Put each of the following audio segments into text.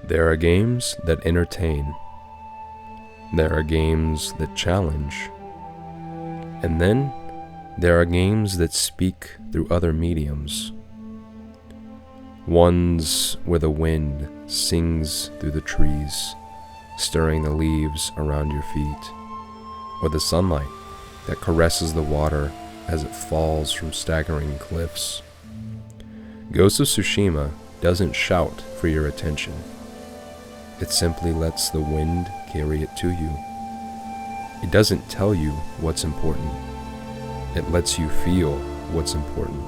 There are games that entertain. There are games that challenge. And then there are games that speak through other mediums. Ones where the wind sings through the trees, stirring the leaves around your feet, or the sunlight that caresses the water as it falls from staggering cliffs. Ghost of Tsushima doesn't shout for your attention. It simply lets the wind carry it to you. It doesn't tell you what's important. It lets you feel what's important.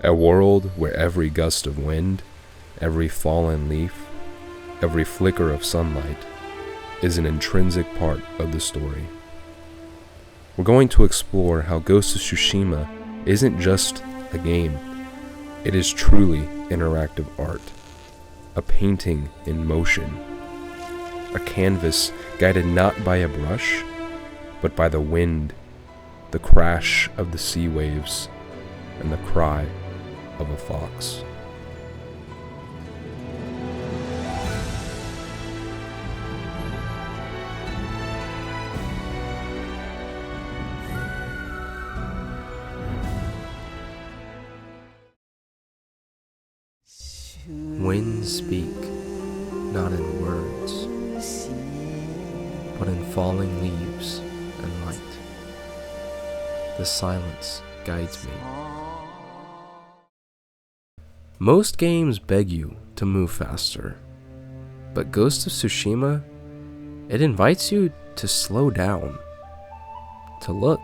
A world where every gust of wind, every fallen leaf, every flicker of sunlight is an intrinsic part of the story. We're going to explore how Ghost of Tsushima isn't just a game. It is truly interactive art, a painting in motion, a canvas guided not by a brush, but by the wind, the crash of the sea waves, and the cry of a fox. Winds speak, not in words, but in falling leaves and light. The silence guides me. Most games beg you to move faster, but Ghost of Tsushima, it invites you to slow down, to look,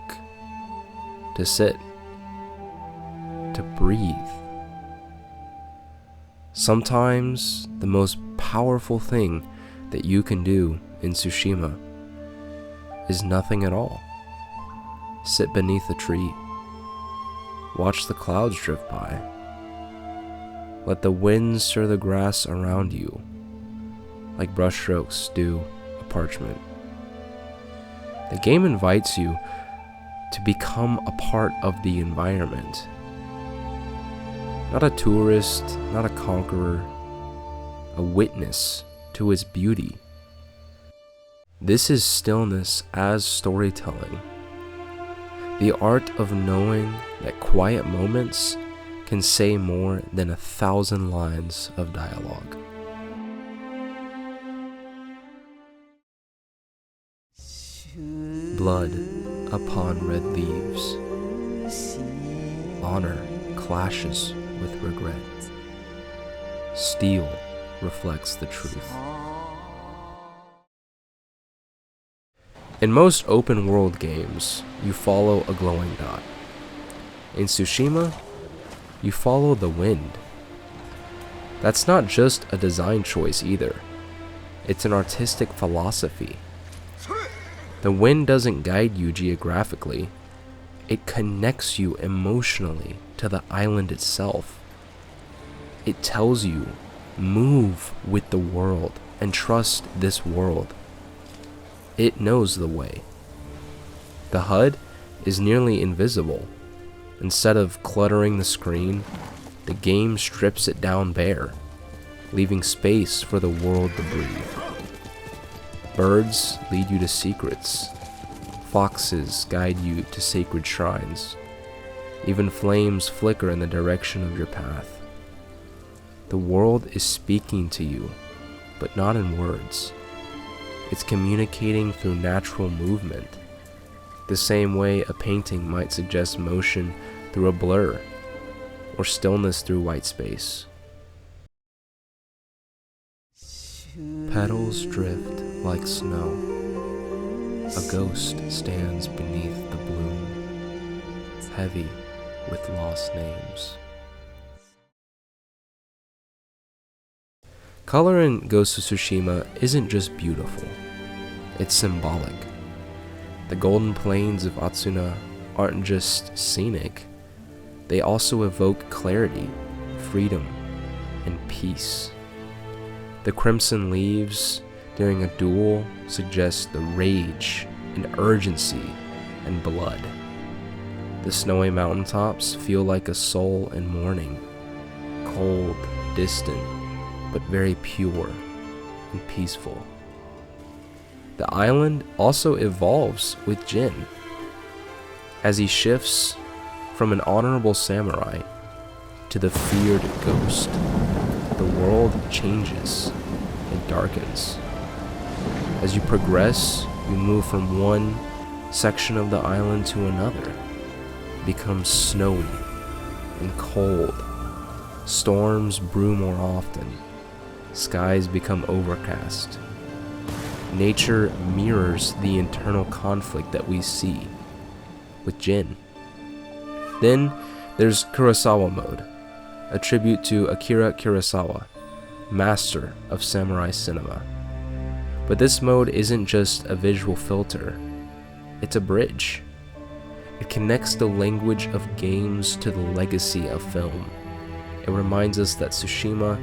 to sit, to breathe. Sometimes the most powerful thing that you can do in Tsushima is nothing at all. Sit beneath a tree. Watch the clouds drift by. Let the wind stir the grass around you like brushstrokes do a parchment. The game invites you to become a part of the environment. Not a tourist, not a conqueror, a witness to its beauty. This is stillness as storytelling. The art of knowing that quiet moments can say more than 1,000 lines of dialogue. Blood upon red leaves. Honor clashes with regret. Steel reflects the truth. In most open-world games, you follow a glowing dot. In Tsushima, you follow the wind. That's not just a design choice either. It's an artistic philosophy. The wind doesn't guide you geographically. It connects you emotionally to the island itself. It tells you, move with the world and trust this world. It knows the way. The HUD is nearly invisible. Instead of cluttering the screen, the game strips it down bare, leaving space for the world to breathe. Birds lead you to secrets. Foxes guide you to sacred shrines. Even flames flicker in the direction of your path. The world is speaking to you, but not in words. It's communicating through natural movement, the same way a painting might suggest motion through a blur, or stillness through white space. Petals drift like snow. A ghost stands beneath the bloom, heavy with lost names. Color in Ghost of Tsushima isn't just beautiful, it's symbolic. The golden plains of Atsuna aren't just scenic, they also evoke clarity, freedom, and peace. The crimson leaves during a duel suggest the rage and urgency and blood. The snowy mountaintops feel like a soul in mourning, cold, distant, but very pure and peaceful. The island also evolves with Jin. As he shifts from an honorable samurai to the feared ghost, the world changes and darkens. As you progress, you move from one section of the island to another. It becomes snowy and cold. Storms brew more often. Skies become overcast. Nature mirrors the internal conflict that we see with Jin. Then there's Kurosawa mode, a tribute to Akira Kurosawa, master of samurai cinema. But this mode isn't just a visual filter, it's a bridge. It connects the language of games to the legacy of film. It reminds us that Tsushima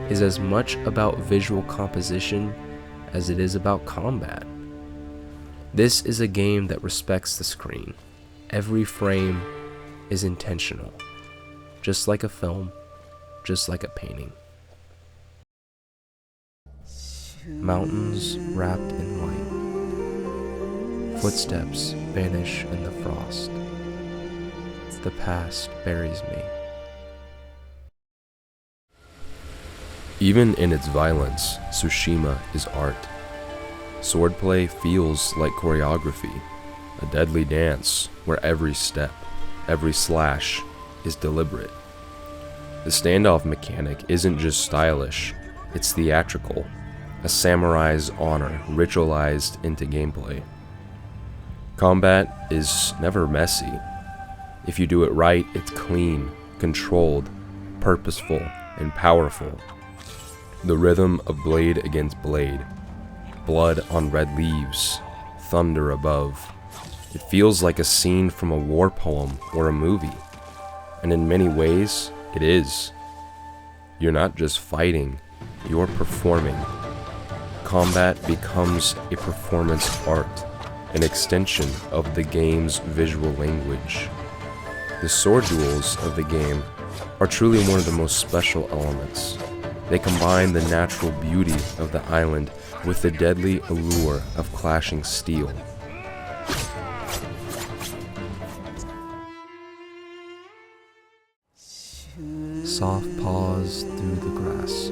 is as much about visual composition as it is about combat. This is a game that respects the screen. Every frame is intentional, just like a film, just like a painting. Mountains wrapped in white. Footsteps vanish in the frost. The past buries me. Even in its violence, Tsushima is art. Swordplay feels like choreography, a deadly dance where every step, every slash is deliberate. The standoff mechanic isn't just stylish, it's theatrical, a samurai's honor ritualized into gameplay. Combat is never messy. If you do it right, it's clean, controlled, purposeful, and powerful. The rhythm of blade against blade, blood on red leaves, thunder above. It feels like a scene from a war poem or a movie. And in many ways, it is. You're not just fighting, you're performing. Combat becomes a performance art, an extension of the game's visual language. The sword duels of the game are truly one of the most special elements. They combine the natural beauty of the island with the deadly allure of clashing steel. Soft paws through the grass.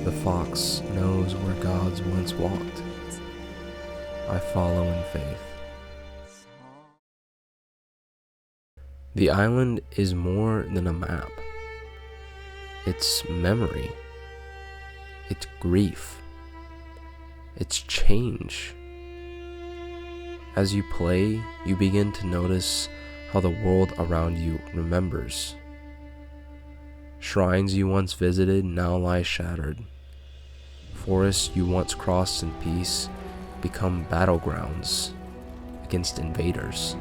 The fox knows where gods once walked. I follow in faith. The island is more than a map. It's memory. It's grief. It's change. As you play, you begin to notice how the world around you remembers. Shrines you once visited now lie shattered. Forests you once crossed in peace become battlegrounds against invaders.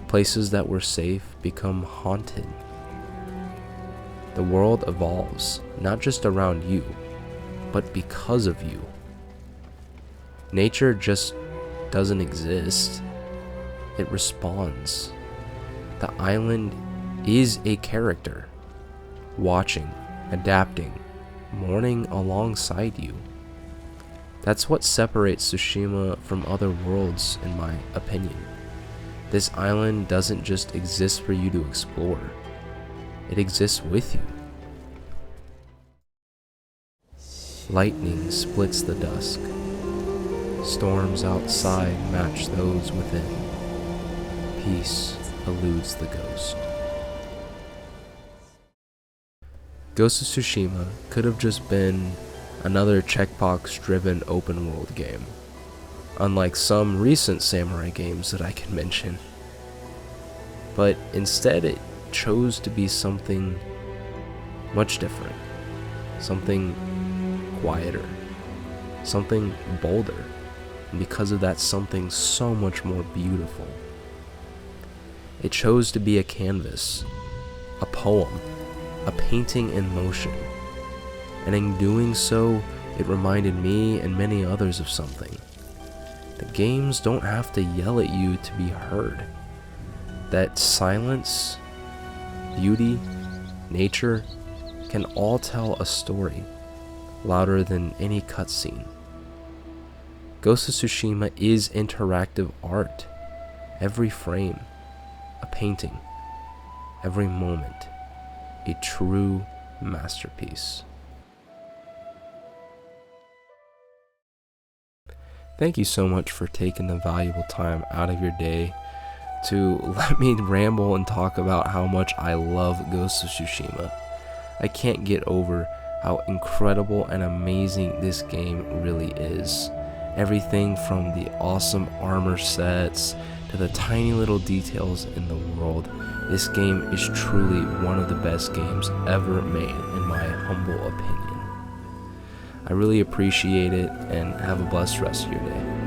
Places that were safe become haunted. The world evolves, not just around you, but because of you. Nature just doesn't exist. It responds. The island is a character, watching, adapting, mourning alongside you. That's what separates Tsushima from other worlds, in my opinion. This island doesn't just exist for you to explore. It exists with you. Lightning splits the dusk. Storms outside match those within. Peace eludes the ghost. Ghost of Tsushima could have just been another checkbox-driven open-world game, unlike some recent samurai games that I can mention. But instead it chose to be something much different, something quieter, something bolder, and because of that, something so much more beautiful. It chose to be a canvas, a poem, a painting in motion, and in doing so, it reminded me and many others of something. That games don't have to yell at you to be heard. That silence, beauty, nature can all tell a story louder than any cutscene. Ghost of Tsushima is interactive art. Every frame, a painting. Every moment, a true masterpiece. Thank you so much for taking the valuable time out of your day to let me ramble and talk about how much I love Ghost of Tsushima. I can't get over how incredible and amazing this game really is. Everything from the awesome armor sets to the tiny little details in the world. This game is truly one of the best games ever made, in my humble opinion. I really appreciate it, and have a blessed rest of your day.